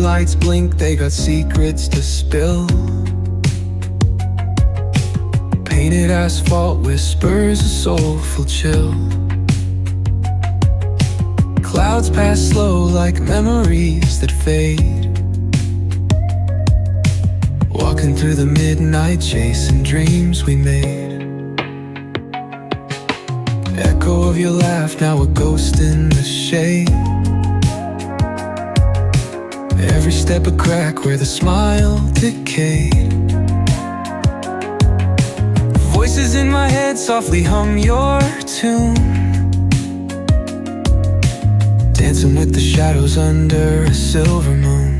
lights blink, they got secrets to spill. Painted asphalt whispers a soulful chill. Clouds pass slow like memories that fade. Walking through the midnight, chasing dreams we made. Echo of your laugh, now a ghost in the shade. Every step a crack where the smile decayed. Voices in my head softly hum your tune, dancing with the shadows under a silver moon.